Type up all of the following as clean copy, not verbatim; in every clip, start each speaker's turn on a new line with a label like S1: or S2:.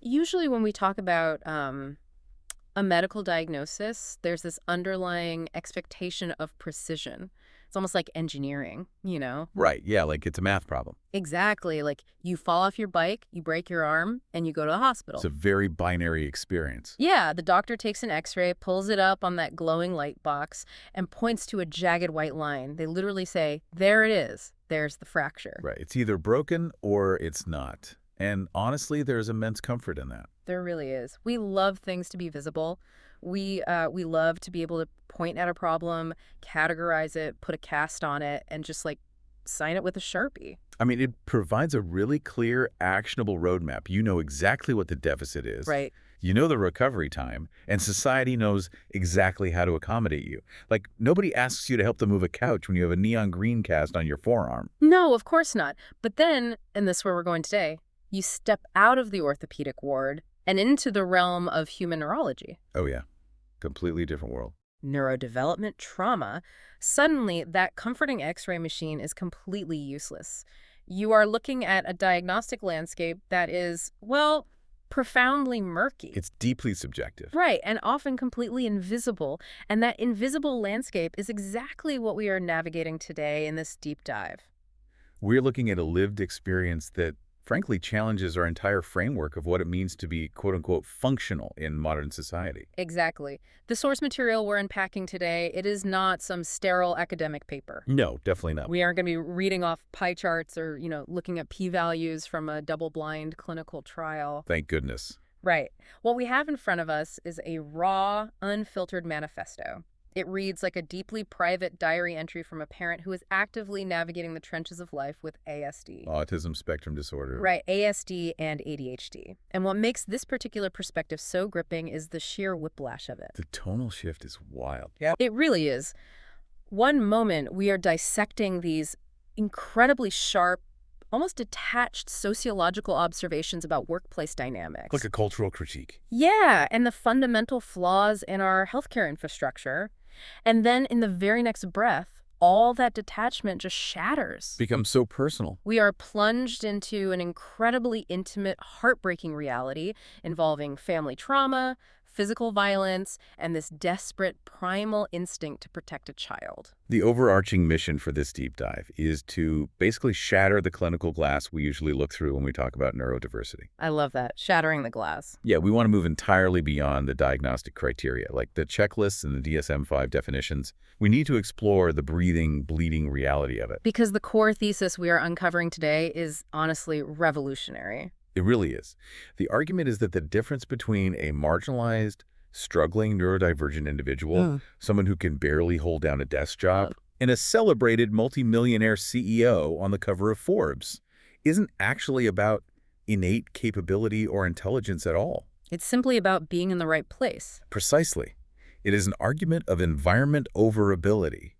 S1: Usually when we talk about a medical diagnosis, there's this underlying expectation of precision. It's almost like engineering, you know?
S2: Right, yeah, like it's a math problem.
S1: Exactly. Like you fall off your bike, you break your arm, and you go to the
S2: It's
S1: hospital.
S2: a very binary experience.
S1: Yeah, the doctor takes an x-ray, pulls it up on that glowing light box, and points to a jagged white line. They literally say, there it is. There's the fracture.
S2: Right, it's either broken or it's not. And honestly, there's immense comfort in that.
S1: There really is. We love things to be visible. We love to be able to point at a problem, categorize it, put a cast on it, and just like sign it with a Sharpie.
S2: I mean, it provides a really clear, actionable roadmap. You know exactly what the deficit is.
S1: Right.
S2: You know the recovery time, and society knows exactly how to accommodate you. Like, nobody asks you to help them move a couch when you have a neon green cast on your forearm.
S1: No, of course not. But then, and this is where we're going today, you step out of the orthopedic ward and into the realm of human neurology.
S2: Oh yeah, completely different world.
S1: Neurodevelopment trauma, suddenly that comforting x-ray machine is completely useless. You are looking at a diagnostic landscape that is, well, profoundly murky.
S2: It's deeply subjective.
S1: Right, and often completely invisible. And that invisible landscape is exactly what we are navigating today in this deep dive.
S2: We're looking at a lived experience that, frankly, challenges our entire framework of what it means to be, quote-unquote, functional in modern society.
S1: Exactly. The source material we're unpacking today, it is not some sterile academic paper.
S2: No, definitely not.
S1: We aren't going to be reading off pie charts or, looking at p-values from a double-blind clinical trial.
S2: Thank goodness.
S1: Right. What we have in front of us is a raw, unfiltered manifesto. It reads like a deeply private diary entry from a parent who is actively navigating the trenches of life with ASD.
S2: Autism spectrum disorder.
S1: Right, ASD and ADHD. And what makes this particular perspective so gripping is the sheer whiplash of it.
S2: The tonal shift is wild. Yeah.
S1: It really is. One moment, we are dissecting these incredibly sharp, almost detached sociological observations about workplace dynamics.
S2: Like a cultural critique.
S1: Yeah, and the fundamental flaws in our healthcare infrastructure. And then in the very next breath, all that detachment just shatters.
S2: Becomes so personal.
S1: We are plunged into an incredibly intimate, heartbreaking reality involving family trauma, physical violence, and this desperate primal instinct to protect a child.
S2: The overarching mission for this deep dive is to basically shatter the clinical glass we usually look through when we talk about neurodiversity.
S1: I love that, shattering the glass.
S2: Yeah, we want to move entirely beyond the diagnostic criteria, like the checklists and the DSM-5 definitions. We need to explore the breathing, bleeding reality of it.
S1: Because the core thesis we are uncovering today is honestly revolutionary.
S2: It really is. The argument is that the difference between a marginalized, struggling neurodivergent individual, someone who can barely hold down a desk job, and a celebrated multimillionaire CEO on the cover of Forbes isn't actually about innate capability or intelligence at all.
S1: It's simply about being in the right place.
S2: Precisely. It is an argument of environment over ability.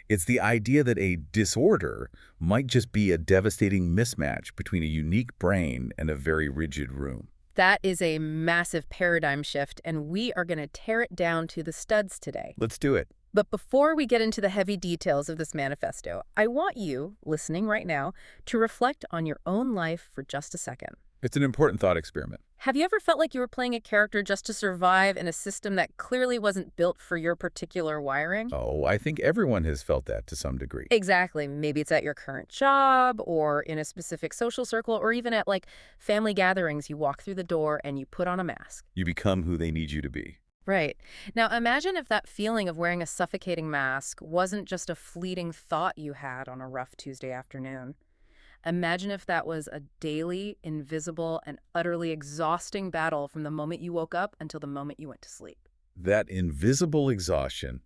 S2: It's the idea that a disorder might just be a devastating mismatch between a unique brain and a very rigid room.
S1: That is a massive paradigm shift, and we are going to tear it down to the studs today.
S2: Let's do it.
S1: But before we get into the heavy details of this manifesto, I want you, listening right now, to reflect on your own life for just a second.
S2: It's an important thought experiment.
S1: Have you ever felt like you were playing a character just to survive in a system that clearly wasn't built for your particular wiring?
S2: Oh, I think everyone has felt that to some degree.
S1: Exactly. Maybe it's at your current job or in a specific social circle or even at like family gatherings. You walk through the door and you put on a mask.
S2: You become who they need you to be.
S1: Right. Now imagine if that feeling of wearing a suffocating mask wasn't just a fleeting thought you had on a rough Tuesday afternoon. Imagine if that was a daily, invisible, and utterly exhausting battle from the moment you woke up until the moment you went to sleep.
S2: That invisible exhaustion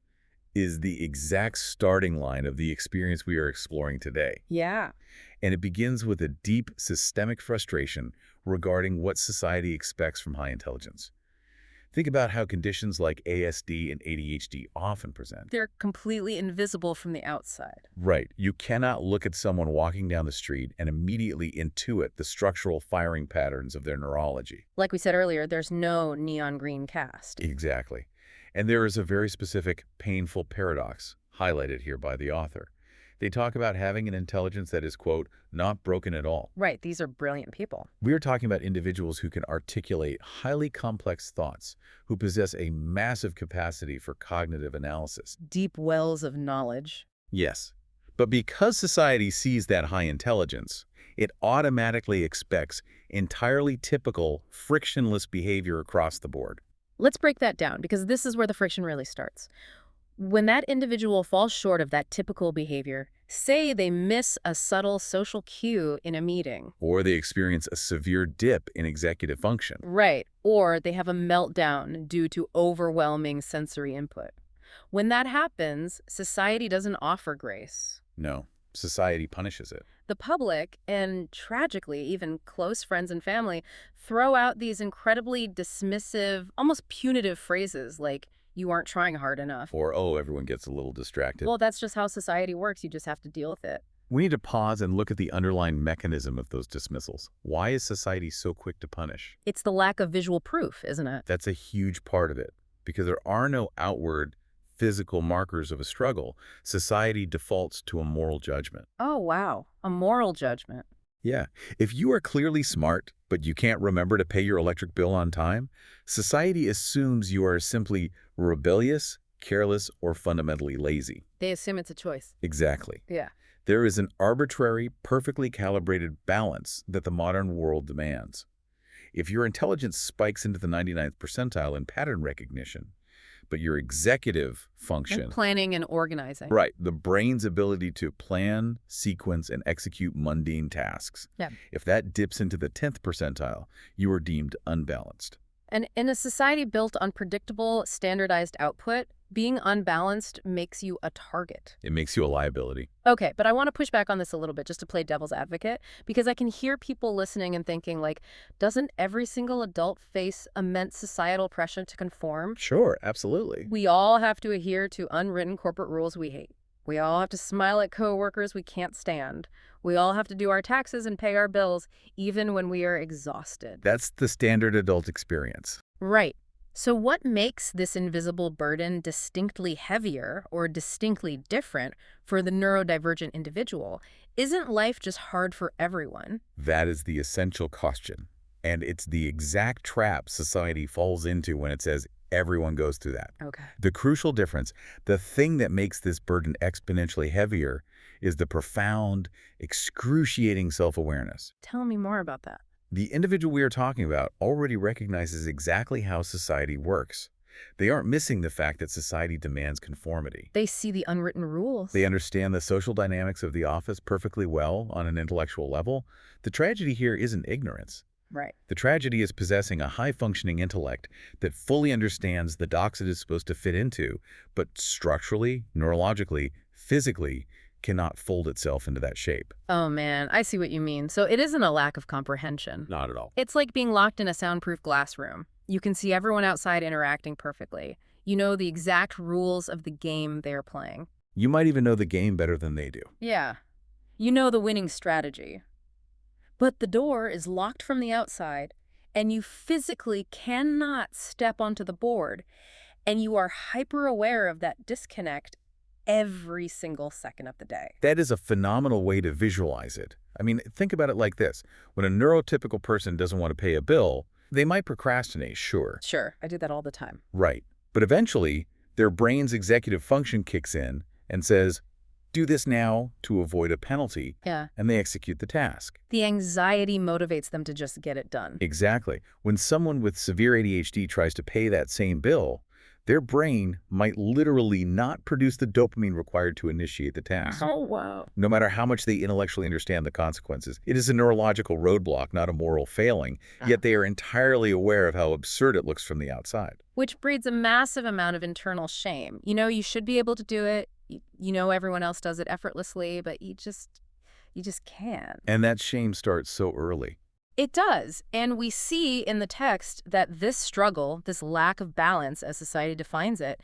S2: is the exact starting line of the experience we are exploring today.
S1: Yeah.
S2: And it begins with a deep systemic frustration regarding what society expects from high intelligence. Think about how conditions like ASD and ADHD often present.
S1: They're completely invisible from the outside.
S2: Right. You cannot look at someone walking down the street and immediately intuit the structural firing patterns of their neurology.
S1: Like we said earlier, there's no neon green cast.
S2: Exactly. And there is a very specific, painful paradox highlighted here by the author. They talk about having an intelligence that is, quote, not broken at all.
S1: Right, these are brilliant people.
S2: We are talking about individuals who can articulate highly complex thoughts, who possess a massive capacity for cognitive analysis.
S1: Deep wells of knowledge.
S2: Yes. But because society sees that high intelligence, it automatically expects entirely typical, frictionless behavior across the board.
S1: Let's break that down, because this is where the friction really starts. When that individual falls short of that typical behavior, say they miss a subtle social cue in a meeting.
S2: Or they experience a severe dip in executive function.
S1: Right, or they have a meltdown due to overwhelming sensory input. When that happens, society doesn't offer grace.
S2: No, society punishes it.
S1: The public, and tragically, even close friends and family, throw out these incredibly dismissive, almost punitive phrases like, you aren't trying hard enough.
S2: Or, oh, everyone gets a little distracted.
S1: Well, that's just how society works. You just have to deal with it.
S2: We need to pause and look at the underlying mechanism of those dismissals. Why is society so quick to punish?
S1: It's the lack of visual proof, isn't it?
S2: That's a huge part of it. Because there are no outward physical markers of a struggle, society defaults to a moral judgment.
S1: Oh, wow. A moral judgment.
S2: Yeah. If you are clearly smart, but you can't remember to pay your electric bill on time, society assumes you are simply rebellious, careless, or fundamentally lazy.
S1: They assume it's a choice.
S2: Exactly.
S1: Yeah.
S2: There is an arbitrary, perfectly calibrated balance that the modern world demands. If your intelligence spikes into the 99th percentile in pattern recognition, but your executive function,
S1: And planning and organizing.
S2: right, the brain's ability to plan, sequence, and execute mundane tasks.
S1: Yeah.
S2: If that dips into the 10th percentile, you are deemed unbalanced.
S1: And in a society built on predictable, standardized output, being unbalanced makes you a target.
S2: It makes you a liability.
S1: Okay, but I want to push back on this a little bit just to play devil's advocate, because I can hear people listening and thinking, like, doesn't every single adult face immense societal pressure to conform?
S2: Sure, absolutely.
S1: We all have to adhere to unwritten corporate rules we hate. We all have to smile at coworkers we can't stand. We all have to do our taxes and pay our bills, even when we are exhausted.
S2: That's the standard adult experience.
S1: Right. So what makes this invisible burden distinctly heavier or distinctly different for the neurodivergent individual? Isn't life just hard for everyone?
S2: That is the essential question. And it's the exact trap society falls into when it says everyone goes through that.
S1: Okay.
S2: The crucial difference, the thing that makes this burden exponentially heavier, is the profound, excruciating self-awareness.
S1: Tell me more about that.
S2: The individual we are talking about already recognizes exactly how society works. They aren't missing the fact that society demands conformity.
S1: They see the unwritten rules.
S2: They understand the social dynamics of the office perfectly well on an intellectual level. The tragedy here isn't ignorance.
S1: Right.
S2: The tragedy is possessing a high-functioning intellect that fully understands the docs it is supposed to fit into, but structurally, neurologically, physically, cannot fold itself into that shape.
S1: Oh, man, I see what you mean. So it isn't a lack of comprehension.
S2: Not at all.
S1: It's like being locked in a soundproof glass room. You can see everyone outside interacting perfectly. You know the exact rules of the game they're playing.
S2: You might even know the game better than they do.
S1: Yeah. You know the winning strategy. But the door is locked from the outside, and you physically cannot step onto the board, and you are hyper-aware of that disconnect every single second of the day.
S2: That is a phenomenal way to visualize it. I mean, think about it like this. When a neurotypical person doesn't want to pay a bill, they might procrastinate, sure.
S1: Sure, I do that all the time.
S2: Right. But eventually, their brain's executive function kicks in and says, do this now to avoid a penalty,
S1: Yeah.
S2: and they execute the task.
S1: The anxiety motivates them to just get it done.
S2: Exactly. When someone with severe ADHD tries to pay that same bill, their brain might literally not produce the dopamine required to initiate the task.
S1: Oh, wow.
S2: No matter how much they intellectually understand the consequences, it is a neurological roadblock, not a moral failing, yet they are entirely aware of how absurd it looks from the outside.
S1: Which breeds a massive amount of internal shame. You know, you should be able to do it. You know everyone else does it effortlessly, but you just can't.
S2: And that shame starts so early.
S1: It does. And we see in the text that this struggle, this lack of balance as society defines it,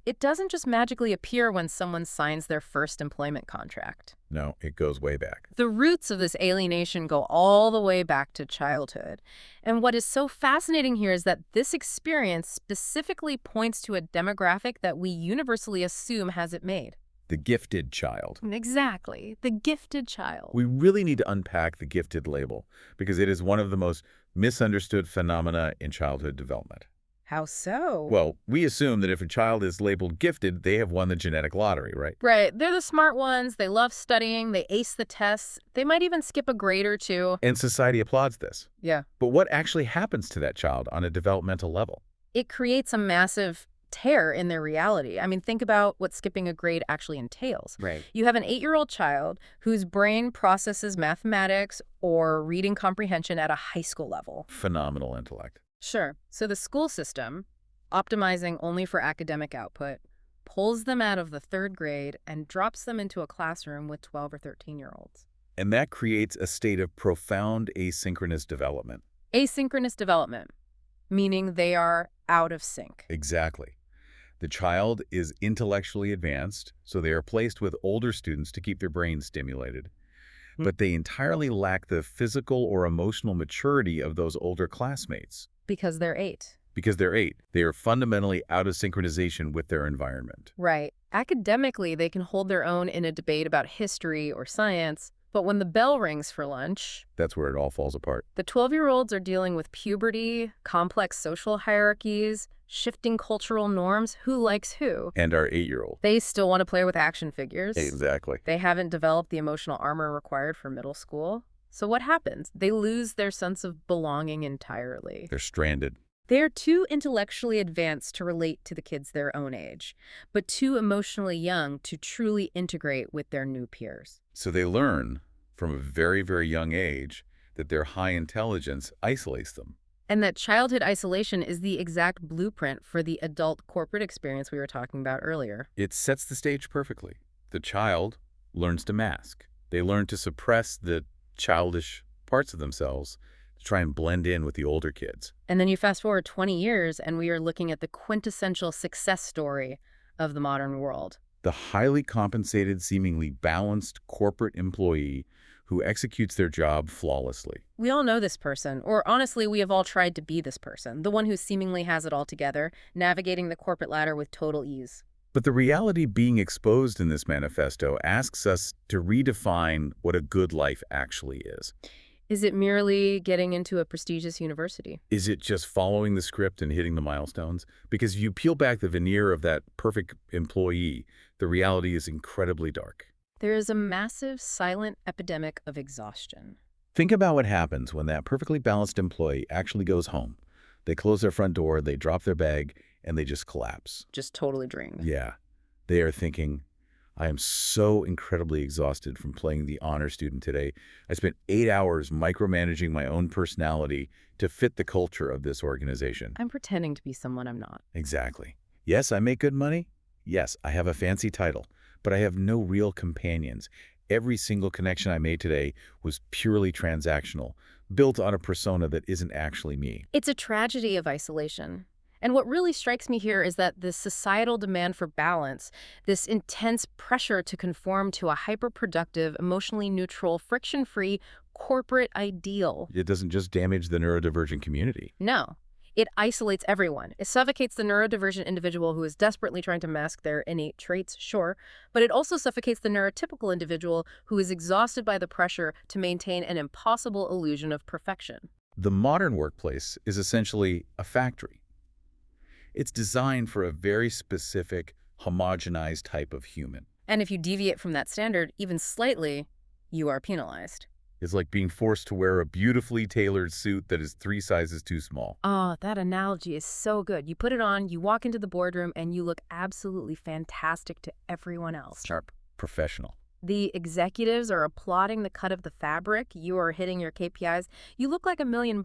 S1: it doesn't just magically appear when someone signs their first employment contract.
S2: No, it goes way back.
S1: The roots of this alienation go all the way back to childhood. And what is so fascinating here is that this experience specifically points to a demographic that we universally assume has it made.
S2: The gifted child.
S1: Exactly, the gifted child.
S2: We really need to unpack the gifted label because it is one of the most misunderstood phenomena in childhood development.
S1: How so?
S2: Well, we assume that if a child is labeled gifted, they have won the genetic lottery, right?
S1: Right, they're the smart ones, they love studying, they ace the tests, they might even skip a grade or two.
S2: And society applauds this.
S1: Yeah.
S2: But what actually happens to that child on a developmental level?
S1: It creates a massive tear in their reality. I mean, think about what skipping a grade actually entails.
S2: Right.
S1: You have an 8-year-old child whose brain processes mathematics or reading comprehension at a high school level.
S2: Phenomenal intellect.
S1: Sure. So the school system, optimizing only for academic output, pulls them out of the 3rd grade and drops them into a classroom with 12 or 13-year-olds.
S2: And that creates a state of profound asynchronous development.
S1: Asynchronous development, meaning they are out of sync.
S2: Exactly. The child is intellectually advanced, so they are placed with older students to keep their brains stimulated. But they entirely lack the physical or emotional maturity of those older classmates.
S1: Because they're 8.
S2: Because they're 8, they are fundamentally out of synchronization with their environment.
S1: Right. Academically, they can hold their own in a debate about history or science, but when the bell rings for lunch,
S2: That's where it all falls apart.
S1: the 12-year-olds are dealing with puberty, complex social hierarchies, shifting cultural norms, who likes who.
S2: And our 8-year-old.
S1: They still want to play with action figures.
S2: Exactly.
S1: They haven't developed the emotional armor required for middle school. So what happens? They lose their sense of belonging entirely.
S2: They're stranded.
S1: They're too intellectually advanced to relate to the kids their own age, but too emotionally young to truly integrate with their new peers.
S2: So they learn from a very, very young age that their high intelligence isolates them.
S1: And that childhood isolation is the exact blueprint for the adult corporate experience we were talking about earlier.
S2: It sets the stage perfectly. The child learns to mask. They learn to suppress the childish parts of themselves to try and blend in with the older kids.
S1: And then you fast forward 20 years and we are looking at the quintessential success story of the modern world.
S2: The highly compensated, seemingly balanced corporate employee who executes their job flawlessly.
S1: We all know this person, or honestly, we have all tried to be this person, the one who seemingly has it all together, navigating the corporate ladder with total ease.
S2: But the reality being exposed in this manifesto asks us to redefine what a good life actually is.
S1: Is it merely getting into a prestigious university?
S2: Is it just following the script and hitting the milestones? Because if you peel back the veneer of that perfect employee, the reality is incredibly dark.
S1: There is a massive silent epidemic of exhaustion.
S2: Think about what happens when that perfectly balanced employee actually goes home. They close their front door, they drop their bag, and they just collapse.
S1: Just totally drained.
S2: Yeah. They are thinking, I am so incredibly exhausted from playing the honor student today. I spent 8 hours micromanaging my own personality to fit the culture of this organization.
S1: I'm pretending to be someone I'm not.
S2: Exactly. Yes, I make good money. Yes, I have a fancy title, but I have no real companions. Every single connection I made today was purely transactional, built on a persona that isn't actually me.
S1: It's a tragedy of isolation. And what really strikes me here is that the societal demand for balance, this intense pressure to conform to a hyper-productive, emotionally neutral, friction-free corporate ideal.
S2: It doesn't just damage the neurodivergent community.
S1: No. It isolates everyone. It suffocates the neurodivergent individual who is desperately trying to mask their innate traits, sure, but it also suffocates the neurotypical individual who is exhausted by the pressure to maintain an impossible illusion of perfection.
S2: The modern workplace is essentially a factory. It's designed for a very specific, homogenized type of human.
S1: And if you deviate from that standard even slightly, you are penalized.
S2: It's like being forced to wear a beautifully tailored suit that is 3 sizes too small.
S1: Oh, that analogy is so good. You put it on, you walk into the boardroom, and you look absolutely fantastic to everyone else.
S2: Sharp. Professional.
S1: The executives are applauding the cut of the fabric. You are hitting your KPIs. You look like $1 million.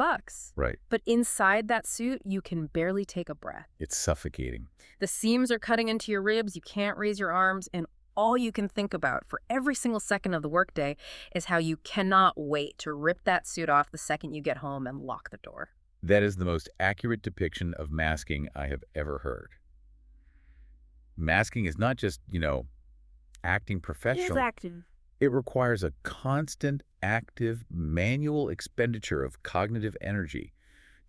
S2: Right.
S1: But inside that suit, you can barely take a breath.
S2: It's suffocating.
S1: The seams are cutting into your ribs. You can't raise your arms. And all you can think about for every single second of the workday is how you cannot wait to rip that suit off the second you get home and lock the door.
S2: That is the most accurate depiction of masking I have ever heard. Masking is not just, acting professional.
S1: active.
S2: It requires a constant, active, manual expenditure of cognitive energy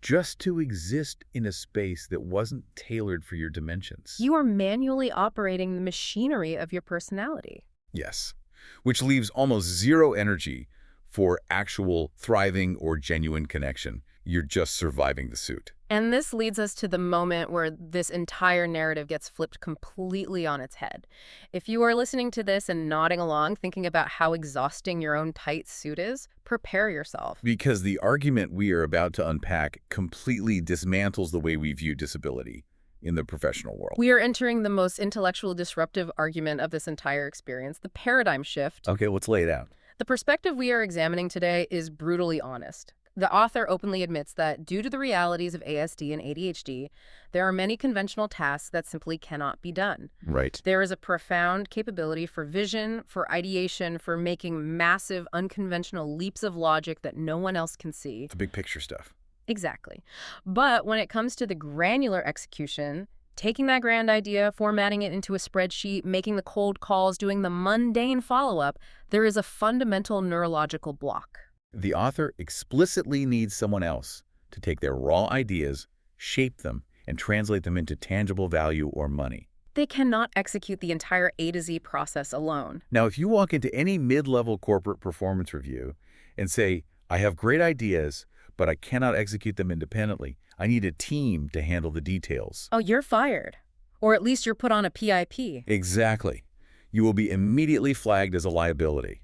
S2: just to exist in a space that wasn't tailored for your dimensions.
S1: You are manually operating the machinery of your personality.
S2: Yes, which leaves almost zero energy for actual thriving or genuine connection. You're just surviving the suit.
S1: And this leads us to the moment where this entire narrative gets flipped completely on its head. If you are listening to this and nodding along, thinking about how exhausting your own tight suit is, prepare yourself.
S2: Because the argument we are about to unpack completely dismantles the way we view disability in the professional world.
S1: We are entering the most intellectual disruptive argument of this entire experience, the paradigm shift.
S2: Okay, let's lay it out.
S1: The perspective we are examining today is brutally honest. The author openly admits that due to the realities of ASD and ADHD, there are many conventional tasks that simply cannot be done.
S2: Right.
S1: There is a profound capability for vision, for ideation, for making massive, unconventional leaps of logic that no one else can see.
S2: The big picture stuff.
S1: Exactly. But when it comes to the granular execution, taking that grand idea, formatting it into a spreadsheet, making the cold calls, doing the mundane follow-up, there is a fundamental neurological block.
S2: The author explicitly needs someone else to take their raw ideas, shape them, and translate them into tangible value or money.
S1: They cannot execute the entire A to Z process alone.
S2: Now, if you walk into any mid-level corporate performance review and say, I have great ideas, but I cannot execute them independently, I need a team to handle the details.
S1: Oh, you're fired. Or at least you're put on a PIP.
S2: Exactly. You will be immediately flagged as a liability.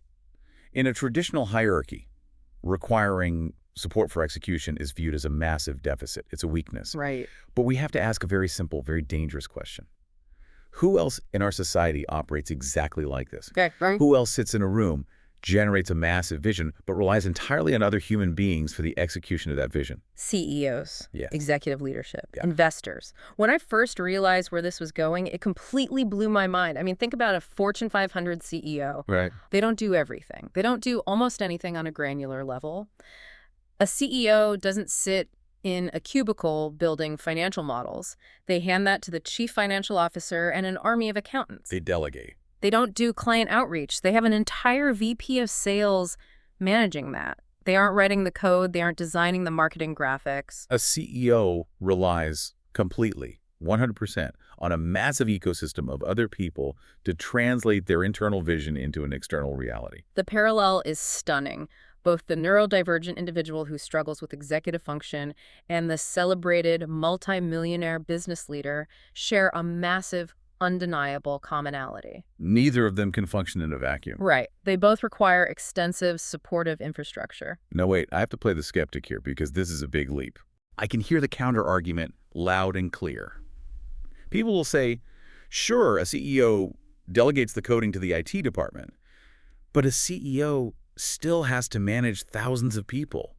S2: In a traditional hierarchy, requiring support for execution is viewed as a massive deficit. It's a weakness.
S1: Right.
S2: But we have to ask a very simple, very dangerous question. Who else in our society operates exactly like this?
S1: Okay, right.
S2: Who else sits in a room, generates a massive vision, but relies entirely on other human beings for the execution of that vision?
S1: CEOs,
S2: Yes.
S1: executive leadership,
S2: Yeah.
S1: investors. When I first realized where this was going, it completely blew my mind. I mean, think about a Fortune 500 CEO.
S2: Right.
S1: They don't do everything. They don't do almost anything on a granular level. A CEO doesn't sit in a cubicle building financial models. They hand that to the chief financial officer and an army of accountants.
S2: They delegate.
S1: They don't do client outreach. They have an entire VP of sales managing that. They aren't writing the code. They aren't designing the marketing graphics.
S2: A CEO relies completely, 100%, on a massive ecosystem of other people to translate their internal vision into an external reality.
S1: The parallel is stunning. Both the neurodivergent individual who struggles with executive function and the celebrated multimillionaire business leader share a massive, undeniable commonality.
S2: Neither of them can function in a vacuum.
S1: Right. They both require extensive supportive infrastructure.
S2: No, wait, I have to play the skeptic here because this is a big leap. I can hear the counter-argument loud and clear. People will say, sure, a CEO delegates the coding to the IT department, but a CEO still has to manage thousands of people.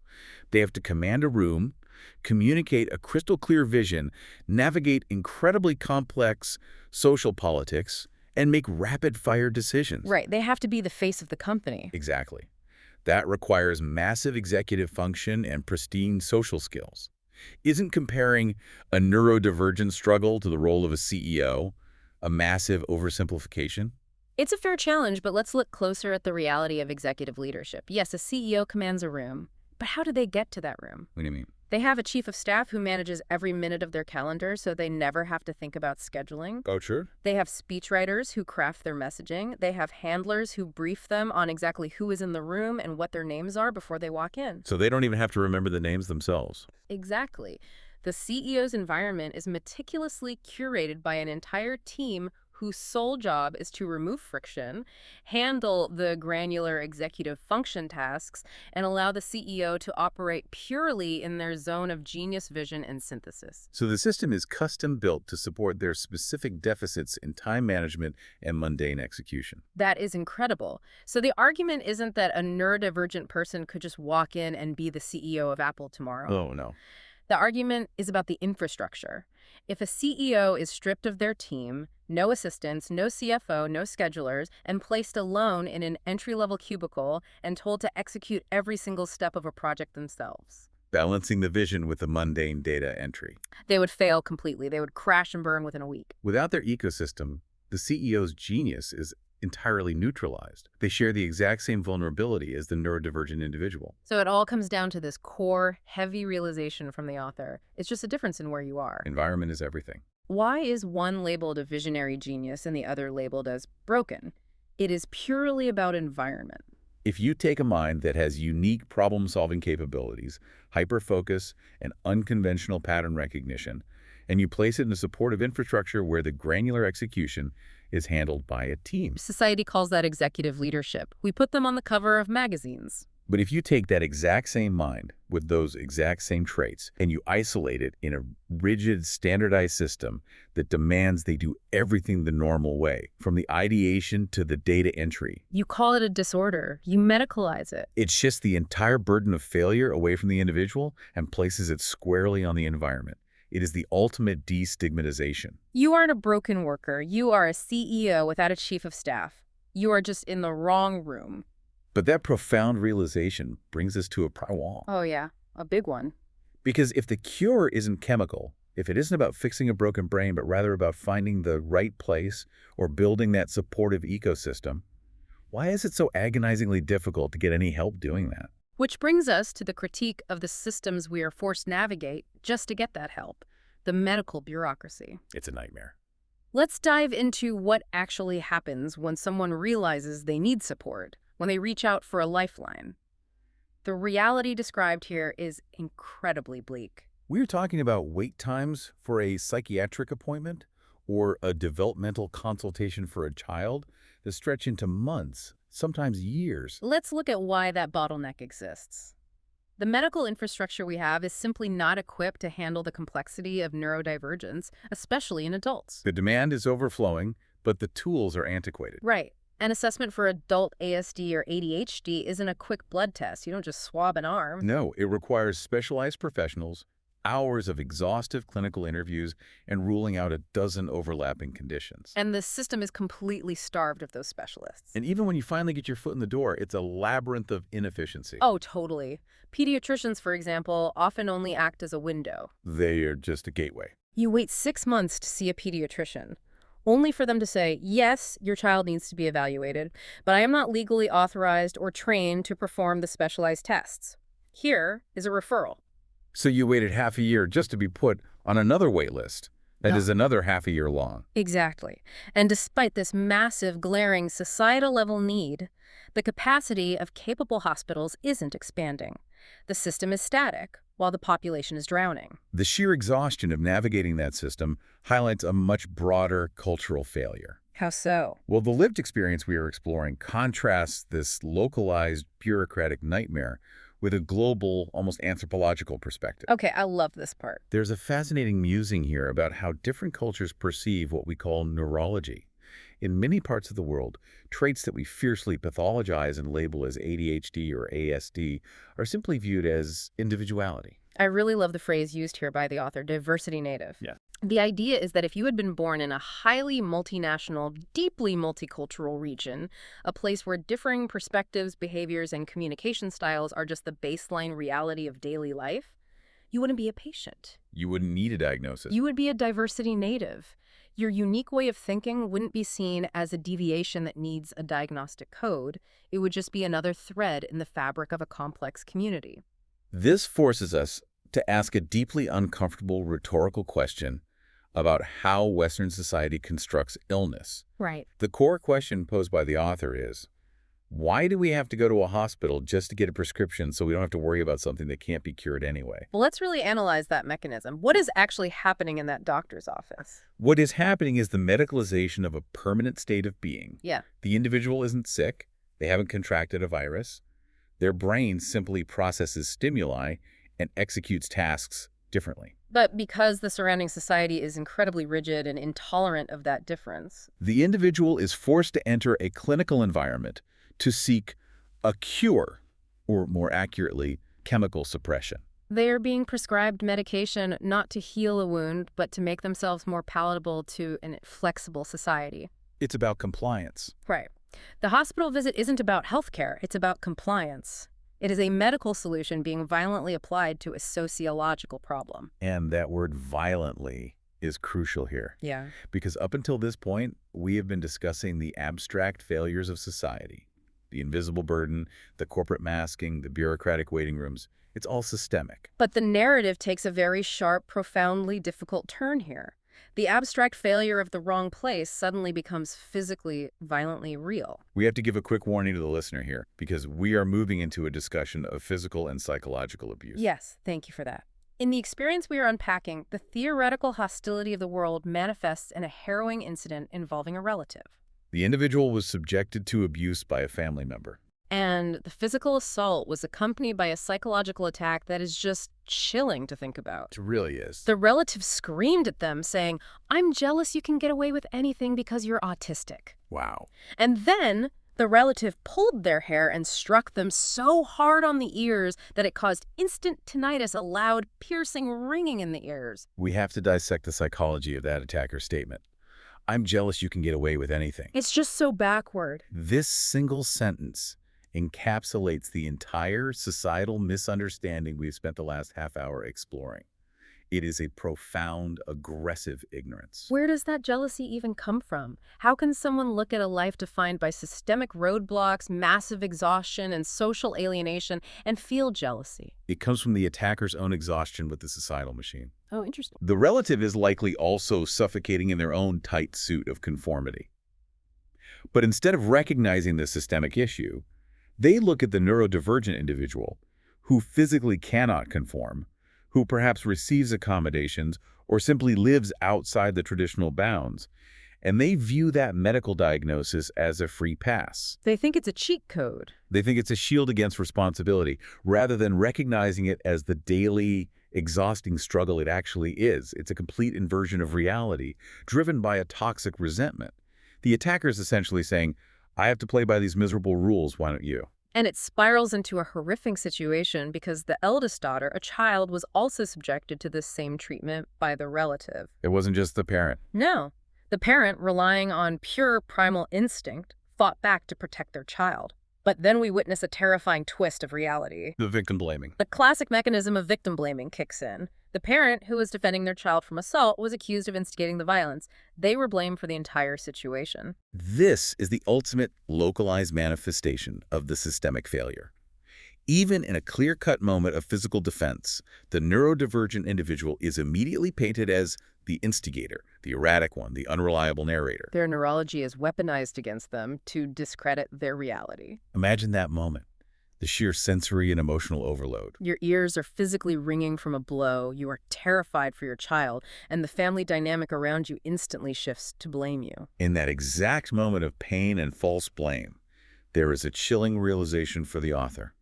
S2: They have to command a room, communicate a crystal clear vision, navigate incredibly complex social politics, and make rapid-fire decisions.
S1: Right. They have to be the face of the company.
S2: Exactly. That requires massive executive function and pristine social skills. Isn't comparing a neurodivergent struggle to the role of a CEO a massive oversimplification?
S1: It's a fair challenge, but let's look closer at the reality of executive leadership. Yes, a CEO commands a room, but how do they get to that room?
S2: What do you mean?
S1: They have a chief of staff who manages every minute of their calendar, so they never have to think about scheduling.
S2: Oh, sure.
S1: They have speechwriters who craft their messaging. They have handlers who brief them on exactly who is in the room and what their names are before they walk in.
S2: So they don't even have to remember the names themselves.
S1: Exactly. The CEO's environment is meticulously curated by an entire team whose sole job is to remove friction, handle the granular executive function tasks, and allow the CEO to operate purely in their zone of genius vision and synthesis.
S2: So the system is custom built to support their specific deficits in time management and mundane execution.
S1: That is incredible. So the argument isn't that a neurodivergent person could just walk in and be the CEO of Apple tomorrow.
S2: Oh, no.
S1: The argument is about the infrastructure. If a CEO is stripped of their team, no assistants, no CFO, no schedulers, and placed alone in an entry-level cubicle and told to execute every single step of a project themselves,
S2: Balancing the vision with the mundane data entry.
S1: they would fail completely. They would crash and burn within a week.
S2: Without their ecosystem, the CEO's genius is entirely neutralized. They share the exact same vulnerability as the neurodivergent individual.
S1: So it all comes down to this core, heavy realization from the author. It's just a difference in where you are.
S2: Environment is everything.
S1: Why is one labeled a visionary genius and the other labeled as broken? It is purely about environment.
S2: If you take a mind that has unique problem-solving capabilities, hyper-focus, and unconventional pattern recognition, and you place it in a supportive infrastructure where the granular execution is handled by a team.
S1: Society calls that executive leadership. We put them on the cover of magazines.
S2: But if you take that exact same mind with those exact same traits and you isolate it in a rigid, standardized system that demands they do everything the normal way, from the ideation to the data entry,
S1: You call it a disorder. You medicalize it.
S2: it shifts the entire burden of failure away from the individual and places it squarely on the environment. It is the ultimate destigmatization.
S1: You aren't a broken worker. You are a CEO without a chief of staff. You are just in the wrong room.
S2: But that profound realization brings us to a wall.
S1: Oh, yeah. A big one.
S2: Because if the cure isn't chemical, if it isn't about fixing a broken brain, but rather about finding the right place or building that supportive ecosystem, why is it so agonizingly difficult to get any help doing that?
S1: Which brings us to the critique of the systems we are forced to navigate just to get that help, the medical bureaucracy.
S2: It's a nightmare.
S1: Let's dive into what actually happens when someone realizes they need support, when they reach out for a lifeline. The reality described here is incredibly bleak.
S2: We're talking about wait times for a psychiatric appointment or a developmental consultation for a child that stretch into months, sometimes years.
S1: Let's look at why that bottleneck exists. The medical infrastructure we have is simply not equipped to handle the complexity of neurodivergence, especially in adults.
S2: The demand is overflowing, but the tools are antiquated.
S1: Right. An assessment for adult ASD or ADHD isn't a quick blood test. You don't just swab an arm.
S2: No, it requires specialized professionals, hours of exhaustive clinical interviews, and ruling out a dozen overlapping conditions.
S1: And the system is completely starved of those specialists.
S2: And even when you finally get your foot in the door, it's a labyrinth of inefficiency.
S1: Oh, totally. Pediatricians, for example, often only act as a window.
S2: They are just a gateway.
S1: You wait 6 months to see a pediatrician, only for them to say, yes, your child needs to be evaluated, but I am not legally authorized or trained to perform the specialized tests. Here is a referral.
S2: So you waited half a year just to be put on another wait list that
S1: Yeah.
S2: is another half a year long.
S1: Exactly. And despite this massive, glaring societal-level need, the capacity of capable hospitals isn't expanding. The system is static, while the population is drowning.
S2: The sheer exhaustion of navigating that system highlights a much broader cultural failure.
S1: How so?
S2: Well, the lived experience we are exploring contrasts this localized bureaucratic nightmare with a global, almost anthropological perspective.
S1: Okay, I love this part.
S2: There's a fascinating musing here about how different cultures perceive what we call neurology. In many parts of the world, traits that we fiercely pathologize and label as ADHD or ASD are simply viewed as individuality.
S1: I really love the phrase used here by the author, diversity native.
S2: Yeah.
S1: The idea is that if you had been born in a highly multinational, deeply multicultural region, a place where differing perspectives, behaviors, and communication styles are just the baseline reality of daily life, you wouldn't be a patient.
S2: You wouldn't need a diagnosis.
S1: You would be a diversity native. Your unique way of thinking wouldn't be seen as a deviation that needs a diagnostic code. It would just be another thread in the fabric of a complex community.
S2: This forces us to ask a deeply uncomfortable rhetorical question about how Western society constructs illness.
S1: Right.
S2: The core question posed by the author is, why do we have to go to a hospital just to get a prescription so we don't have to worry about something that can't be cured anyway?
S1: Well, let's really analyze that mechanism. What is actually happening in that doctor's office?
S2: What is happening is the medicalization of a permanent state of being.
S1: Yeah.
S2: The individual isn't sick. They haven't contracted a virus. Their brain simply processes stimuli and executes tasks differently.
S1: But because the surrounding society is incredibly rigid and intolerant of that difference,
S2: The individual is forced to enter a clinical environment to seek a cure, or more accurately, chemical suppression.
S1: they are being prescribed medication not to heal a wound, but to make themselves more palatable to a flexible society.
S2: It's about compliance.
S1: Right. The hospital visit isn't about healthcare, it's about compliance. It is a medical solution being violently applied to a sociological problem.
S2: And that word violently is crucial here.
S1: Yeah.
S2: Because up until this point, we have been discussing the abstract failures of society. The invisible burden, the corporate masking, the bureaucratic waiting rooms. It's all systemic.
S1: But the narrative takes a very sharp, profoundly difficult turn here. The abstract failure of the wrong place suddenly becomes physically, violently real.
S2: We have to give a quick warning to the listener here, because we are moving into a discussion of physical and psychological abuse.
S1: Yes, thank you for that. In the experience we are unpacking, the theoretical hostility of the world manifests in a harrowing incident involving a relative.
S2: The individual was subjected to abuse by a family member.
S1: And the physical assault was accompanied by a psychological attack that is just chilling to think about.
S2: It really is.
S1: The relative screamed at them, saying, "I'm jealous you can get away with anything because you're autistic."
S2: Wow.
S1: And then the relative pulled their hair and struck them so hard on the ears that it caused instant tinnitus, a loud, piercing ringing in the ears.
S2: We have to dissect the psychology of that attacker's statement. I'm jealous you can get away with anything.
S1: It's just so backward.
S2: This single sentence encapsulates the entire societal misunderstanding we've spent the last half hour exploring. It is a profound, aggressive ignorance.
S1: Where does that jealousy even come from? How can someone look at a life defined by systemic roadblocks, massive exhaustion, and social alienation and feel jealousy?
S2: It comes from the attacker's own exhaustion with the societal machine.
S1: Oh, interesting.
S2: The relative is likely also suffocating in their own tight suit of conformity. But instead of recognizing the systemic issue, they look at the neurodivergent individual who physically cannot conform, who perhaps receives accommodations or simply lives outside the traditional bounds, and they view that medical diagnosis as a free pass.
S1: They think it's a cheat code.
S2: They think it's a shield against responsibility, rather than recognizing it as the daily, exhausting struggle it actually is. It's a complete inversion of reality, driven by a toxic resentment. The attacker is essentially saying, I have to play by these miserable rules, why don't you?
S1: And it spirals into a horrific situation because the eldest daughter, a child, was also subjected to this same treatment by the relative.
S2: It wasn't just the parent.
S1: No. The parent, relying on pure primal instinct, fought back to protect their child. But then we witness a terrifying twist of reality.
S2: The victim blaming.
S1: The classic mechanism of victim blaming kicks in. The parent, who was defending their child from assault, was accused of instigating the violence. They were blamed for the entire situation.
S2: This is the ultimate localized manifestation of the systemic failure. Even in a clear-cut moment of physical defense, the neurodivergent individual is immediately painted as the instigator, the erratic one, the unreliable narrator.
S1: Their neurology is weaponized against them to discredit their reality.
S2: Imagine that moment. The sheer sensory and emotional overload.
S1: Your ears are physically ringing from a blow, you are terrified for your child, and the family dynamic around you instantly shifts to blame you.
S2: In that exact moment of pain and false blame, there is a chilling realization for the author.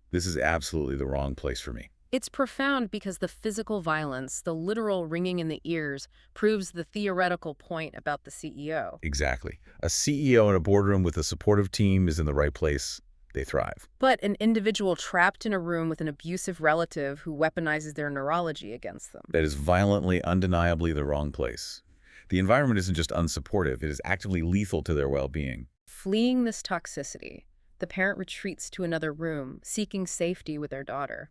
S2: This is absolutely the wrong place for me.
S1: It's profound because the physical violence, the literal ringing in the ears, proves the theoretical point about the CEO.
S2: Exactly. A CEO in a boardroom with a supportive team is in the right place. They thrive.
S1: But an individual trapped in a room with an abusive relative who weaponizes their neurology against them.
S2: That is violently, undeniably the wrong place. The environment isn't just unsupportive, it is actively lethal to their well-being.
S1: Fleeing this toxicity, the parent retreats to another room, seeking safety with their daughter.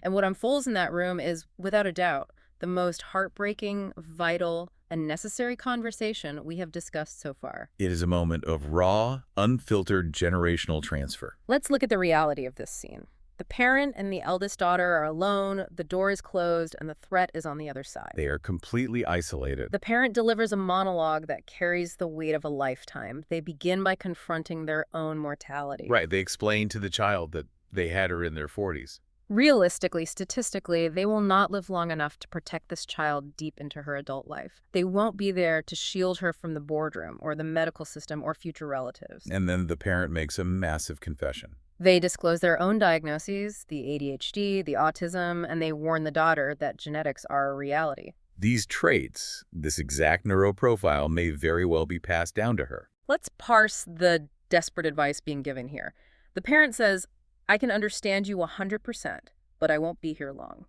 S1: And what unfolds in that room is, without a doubt, the most heartbreaking, vital, and necessary conversation we have discussed so far.
S2: It is a moment of raw, unfiltered generational transfer.
S1: Let's look at the reality of this scene. The parent and the eldest daughter are alone, the door is closed, and the threat is on the other side.
S2: They are completely isolated.
S1: The parent delivers a monologue that carries the weight of a lifetime. They begin by confronting their own mortality.
S2: Right, they explain to the child that they had her in their 40s.
S1: Realistically, statistically, they will not live long enough to protect this child deep into her adult life. They won't be there to shield her from the boardroom or the medical system or future relatives.
S2: And then the parent makes a massive confession.
S1: They disclose their own diagnoses, the ADHD, the autism, and they warn the daughter that genetics are a reality.
S2: These traits, this exact neuroprofile, may very well be passed down to her.
S1: Let's parse the desperate advice being given here. The parent says, I can understand you 100%, but I won't be here long.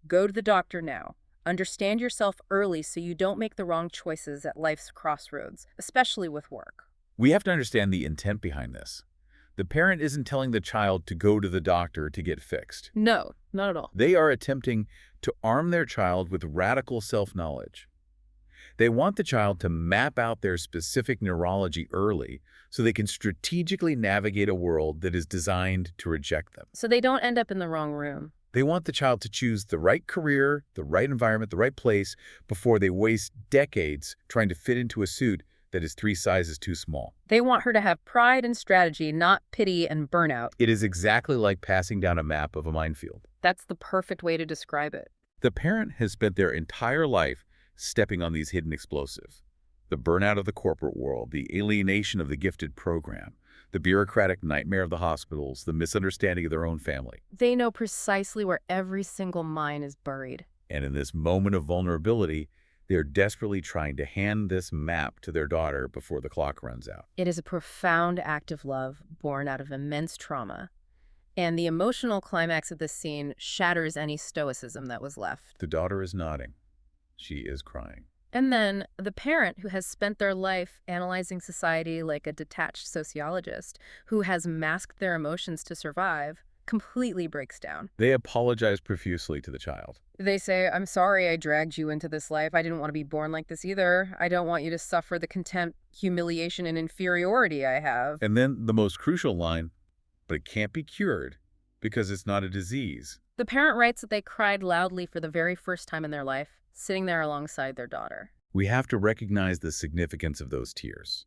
S1: Go to the doctor now. Understand yourself early so you don't make the wrong choices at life's crossroads, especially with work.
S2: We have to understand the intent behind this. The parent isn't telling the child to go to the doctor to get fixed.
S1: No, not at all.
S2: They are attempting to arm their child with radical self-knowledge. They want the child to map out their specific neurology early so they can strategically navigate a world that is designed to reject them.
S1: So they don't end up in the wrong room.
S2: They want the child to choose the right career, the right environment, the right place before they waste decades trying to fit into a suit that is 3 sizes too small.
S1: They want her to have pride and strategy, not pity and burnout.
S2: It is exactly like passing down a map of a minefield.
S1: That's the perfect way to describe it.
S2: The parent has spent their entire life stepping on these hidden explosives. The burnout of the corporate world, the alienation of the gifted program, the bureaucratic nightmare of the hospitals, the misunderstanding of their own family.
S1: They know precisely where every single mine is buried.
S2: And in this moment of vulnerability, they're desperately trying to hand this map to their daughter before the clock runs out.
S1: It is a profound act of love born out of immense trauma. And the emotional climax of this scene shatters any stoicism that was left.
S2: The daughter is nodding. She is crying.
S1: And then the parent, who has spent their life analyzing society like a detached sociologist, who has masked their emotions to survive, completely breaks down.
S2: They apologize profusely to the child.
S1: They say, "I'm sorry I dragged you into this life. I didn't want to be born like this either. I don't want you to suffer the contempt, humiliation, and inferiority I have."
S2: And then the most crucial line, "But it can't be cured because it's not a disease."
S1: The parent writes that they cried loudly for the very first time in their life, sitting there alongside their daughter.
S2: We have to recognize the significance of those tears.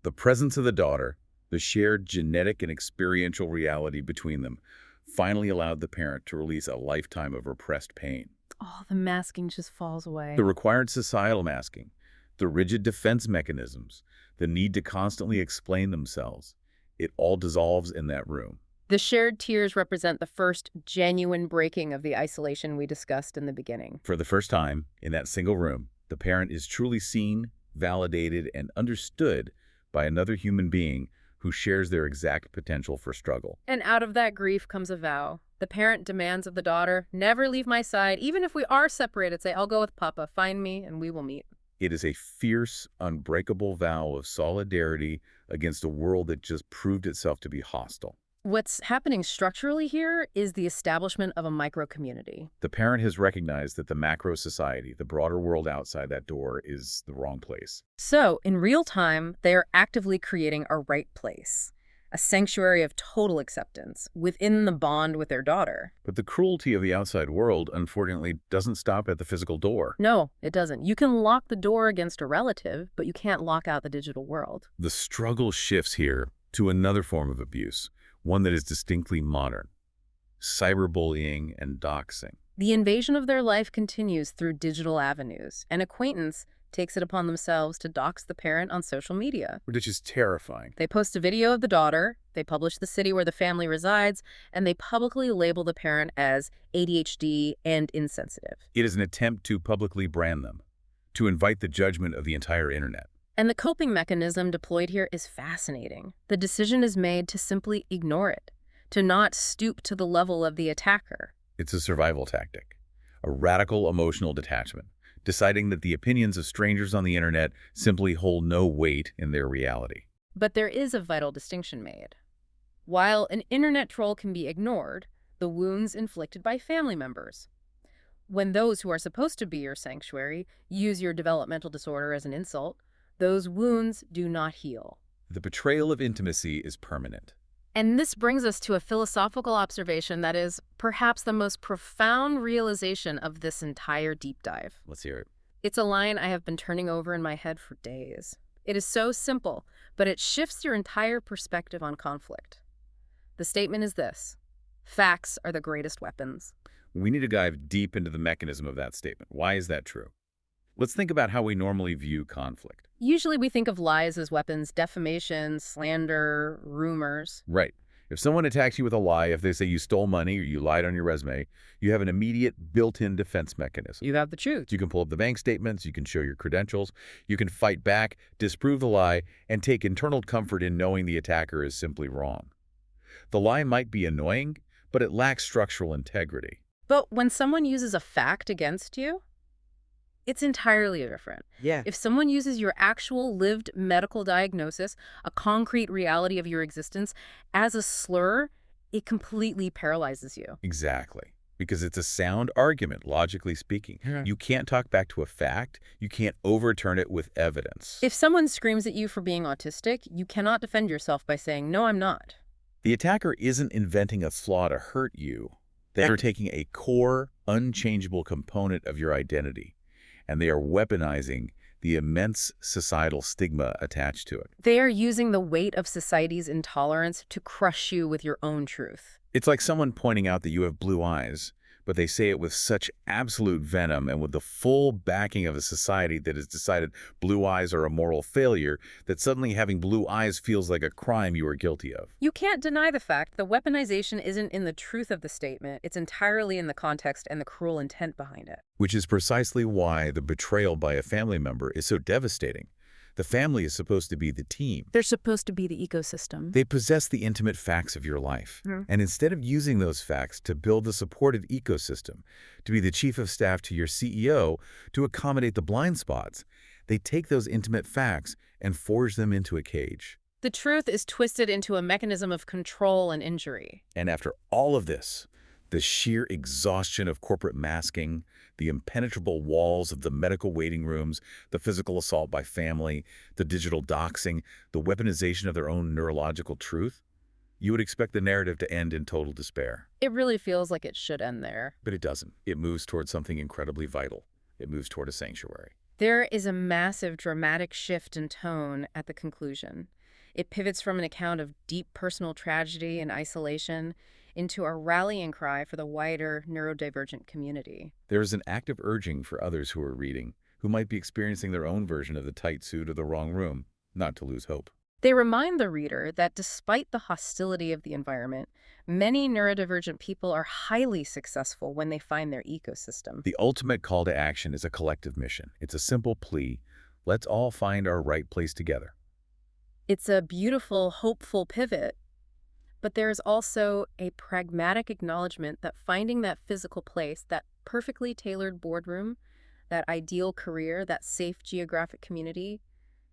S2: The presence of the daughter, the shared genetic and experiential reality between them, finally allowed the parent to release a lifetime of repressed pain.
S1: Oh, the masking just falls away.
S2: The required societal masking, the rigid defense mechanisms, the need to constantly explain themselves, it all dissolves in that room.
S1: The shared tears represent the first genuine breaking of the isolation we discussed in the beginning.
S2: For the first time, in that single room, the parent is truly seen, validated, and understood by another human being who shares their exact potential for struggle.
S1: And out of that grief comes a vow. The parent demands of the daughter, "Never leave my side. Even if we are separated, say, I'll go with Papa. Find me and we will meet."
S2: It is a fierce, unbreakable vow of solidarity against a world that just proved itself to be hostile.
S1: What's happening structurally here is the establishment of a micro-community.
S2: The parent has recognized that the macro society, the broader world outside that door, is the wrong place.
S1: So, in real time, they are actively creating a right place, a sanctuary of total acceptance within the bond with their daughter.
S2: But the cruelty of the outside world, unfortunately, doesn't stop at the physical door.
S1: No, it doesn't. You can lock the door against a relative, but you can't lock out the digital world.
S2: The struggle shifts here to another form of abuse, one that is distinctly modern: cyberbullying and doxing.
S1: The invasion of their life continues through digital avenues. An acquaintance takes it upon themselves to dox the parent on social media.
S2: Which is terrifying.
S1: They post a video of the daughter, they publish the city where the family resides, and they publicly label the parent as ADHD and insensitive.
S2: It is an attempt to publicly brand them, to invite the judgment of the entire internet.
S1: And the coping mechanism deployed here is fascinating. The decision is made to simply ignore it, to not stoop to the level of the attacker.
S2: It's a survival tactic, a radical emotional detachment, deciding that the opinions of strangers on the internet simply hold no weight in their reality.
S1: But there is a vital distinction made. While an internet troll can be ignored, the wounds inflicted by family members. When those who are supposed to be your sanctuary use your developmental disorder as an insult, those wounds do not heal.
S2: The betrayal of intimacy is permanent.
S1: And this brings us to a philosophical observation that is perhaps the most profound realization of this entire deep dive.
S2: Let's hear it.
S1: It's a line I have been turning over in my head for days. It is so simple, but it shifts your entire perspective on conflict. The statement is this: facts are the greatest weapons.
S2: We need to dive deep into the mechanism of that statement. Why is that true? Let's think about how we normally view conflict.
S1: Usually we think of lies as weapons: defamation, slander, rumors.
S2: Right. If someone attacks you with a lie, if they say you stole money or you lied on your resume, you have an immediate built-in defense mechanism.
S1: You have the truth.
S2: You can pull up the bank statements, you can show your credentials, you can fight back, disprove the lie, and take internal comfort in knowing the attacker is simply wrong. The lie might be annoying, but it lacks structural integrity.
S1: But when someone uses a fact against you, it's entirely different.
S2: Yeah.
S1: If someone uses your actual lived medical diagnosis, a concrete reality of your existence, as a slur, it completely paralyzes you.
S2: Exactly. Because it's a sound argument, logically speaking.
S1: Mhm.
S2: You can't talk back to a fact. You can't overturn it with evidence.
S1: If someone screams at you for being autistic, you cannot defend yourself by saying, "No, I'm not."
S2: The attacker isn't inventing a flaw to hurt you. They're taking a core, unchangeable component of your identity, and they are weaponizing the immense societal stigma attached to it.
S1: They are using the weight of society's intolerance to crush you with your own truth.
S2: It's like someone pointing out that you have blue eyes, but they say it with such absolute venom and with the full backing of a society that has decided blue eyes are a moral failure, that suddenly having blue eyes feels like a crime you are guilty of.
S1: You can't deny the fact the weaponization isn't in the truth of the statement, it's entirely in the context and the cruel intent behind it.
S2: Which is precisely why the betrayal by a family member is so devastating. The family is supposed to be the team.
S1: They're supposed to be the ecosystem.
S2: They possess the intimate facts of your life. And instead of using those facts to build a supported ecosystem, to be the chief of staff to your CEO, to accommodate the blind spots, they take those intimate facts and forge them into a cage.
S1: The truth is twisted into a mechanism of control and injury.
S2: And after all of this, the sheer exhaustion of corporate masking, the impenetrable walls of the medical waiting rooms, the physical assault by family, the digital doxing, the weaponization of their own neurological truth, you would expect the narrative to end in total despair.
S1: It really feels like it should end there.
S2: But it doesn't. It moves toward something incredibly vital. It moves toward a sanctuary.
S1: There is a massive dramatic shift in tone at the conclusion. It pivots from an account of deep personal tragedy and isolation into a rallying cry for the wider neurodivergent community.
S2: There is an active urging for others who are reading, who might be experiencing their own version of the tight suit or the wrong room, not to lose hope.
S1: They remind the reader that despite the hostility of the environment, many neurodivergent people are highly successful when they find their ecosystem.
S2: The ultimate call to action is a collective mission. It's a simple plea. Let's all find our right place together.
S1: It's a beautiful, hopeful pivot, but there is also a pragmatic acknowledgement that finding that physical place, that perfectly tailored boardroom, that ideal career, that safe geographic community,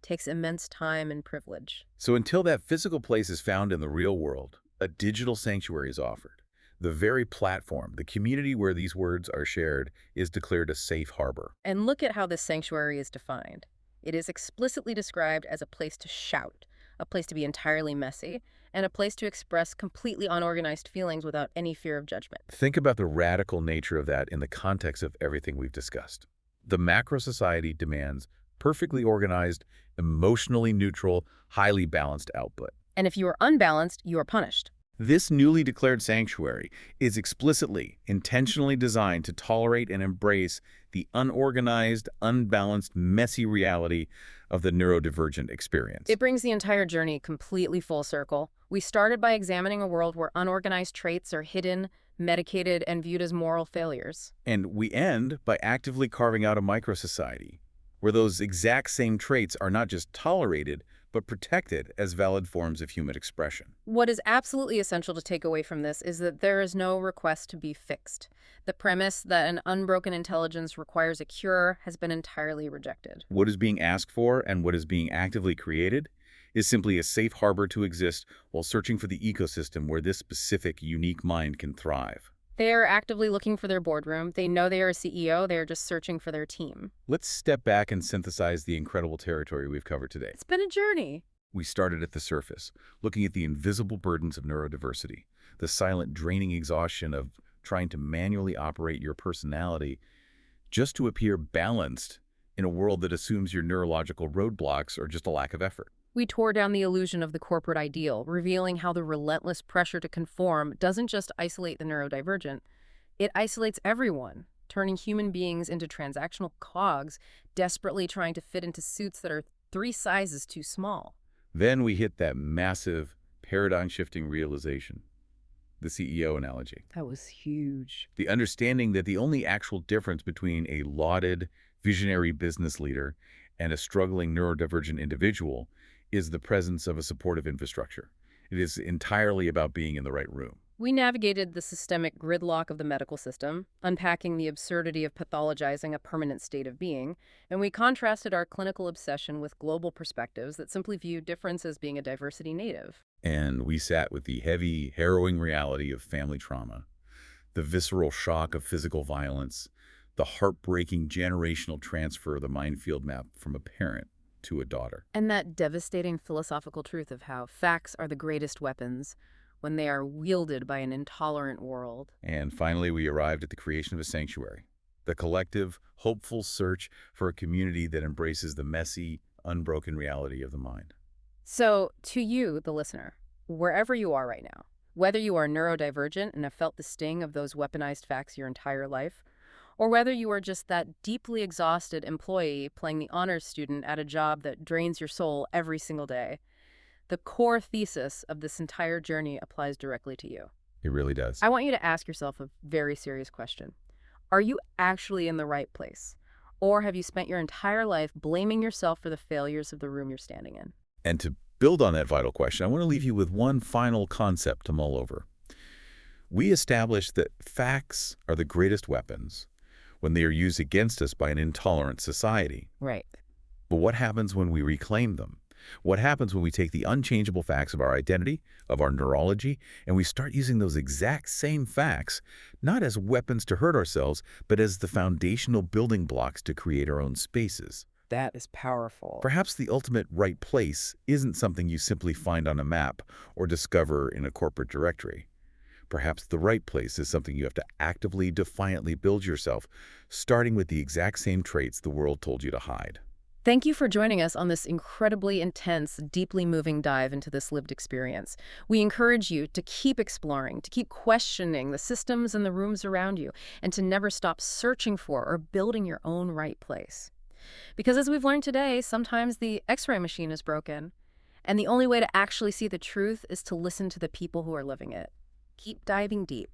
S1: takes immense time and privilege.
S2: So until that physical place is found in the real world, a digital sanctuary is offered. The very platform, the community where these words are shared, is declared a safe harbor.
S1: And look at how this sanctuary is defined. It is explicitly described as a place to shout, a place to be entirely messy, and a place to express completely unorganized feelings without any fear of judgment.
S2: Think about the radical nature of that in the context of everything we've discussed. The macro society demands perfectly organized, emotionally neutral, highly balanced output.
S1: And if you are unbalanced, you are punished.
S2: This newly declared sanctuary is explicitly, intentionally designed to tolerate and embrace the unorganized, unbalanced, messy reality of the neurodivergent experience.
S1: It brings the entire journey completely full circle. We started by examining a world where unorganized traits are hidden, medicated, and viewed as moral failures.
S2: And we end by actively carving out a micro-society where those exact same traits are not just tolerated, but protected as valid forms of human expression.
S1: What is absolutely essential to take away from this is that there is no request to be fixed. The premise that an unbroken intelligence requires a cure has been entirely rejected.
S2: What is being asked for and what is being actively created is simply a safe harbor to exist while searching for the ecosystem where this specific, unique mind can thrive.
S1: They are actively looking for their boardroom. They know they are a CEO. They are just searching for their team.
S2: Let's step back and synthesize the incredible territory we've covered today.
S1: It's been a journey.
S2: We started at the surface, looking at the invisible burdens of neurodiversity, the silent draining exhaustion of trying to manually operate your personality just to appear balanced in a world that assumes your neurological roadblocks are just a lack of effort.
S1: We tore down the illusion of the corporate ideal, revealing how the relentless pressure to conform doesn't just isolate the neurodivergent, it isolates everyone, turning human beings into transactional cogs, desperately trying to fit into suits that are 3 sizes too small.
S2: Then we hit that massive, paradigm-shifting realization, the CEO analogy.
S1: That was huge.
S2: The understanding that the only actual difference between a lauded, visionary business leader and a struggling neurodivergent individual is the presence of a supportive infrastructure. It is entirely about being in the right room.
S1: We navigated the systemic gridlock of the medical system, unpacking the absurdity of pathologizing a permanent state of being, and we contrasted our clinical obsession with global perspectives that simply view difference as being a diversity native.
S2: And we sat with the heavy, harrowing reality of family trauma, The visceral shock of physical violence, the heartbreaking generational transfer of the minefield map from a parent to a daughter.
S1: And that devastating philosophical truth of how facts are the greatest weapons when they are wielded by an intolerant world.
S2: And finally, we arrived at the creation of a sanctuary, the collective, hopeful search for a community that embraces the messy, unbroken reality of the mind.
S1: So, to you, the listener, wherever you are right now, whether you are neurodivergent and have felt the sting of those weaponized facts your entire life, or whether you are just that deeply exhausted employee playing the honors student at a job that drains your soul every single day, the core thesis of this entire journey applies directly to you.
S2: It really does.
S1: I want you to ask yourself a very serious question. Are you actually in the right place? Or have you spent your entire life blaming yourself for the failures of the room you're standing in?
S2: And to build on that vital question, I want to leave you with one final concept to mull over. We established that facts are the greatest weapons when they are used against us by an intolerant society.
S1: Right.
S2: But what happens when we reclaim them? What happens when we take the unchangeable facts of our identity, of our neurology, and we start using those exact same facts, not as weapons to hurt ourselves, but as the foundational building blocks to create our own spaces?
S1: That is powerful.
S2: Perhaps the ultimate right place isn't something you simply find on a map or discover in a corporate directory. Perhaps the right place is something you have to actively, defiantly build yourself, starting with the exact same traits the world told you to hide.
S1: Thank you for joining us on this incredibly intense, deeply moving dive into this lived experience. We encourage you to keep exploring, to keep questioning the systems and the rooms around you, and to never stop searching for or building your own right place. Because as we've learned today, sometimes the X-ray machine is broken, and the only way to actually see the truth is to listen to the people who are living it. Keep diving deep.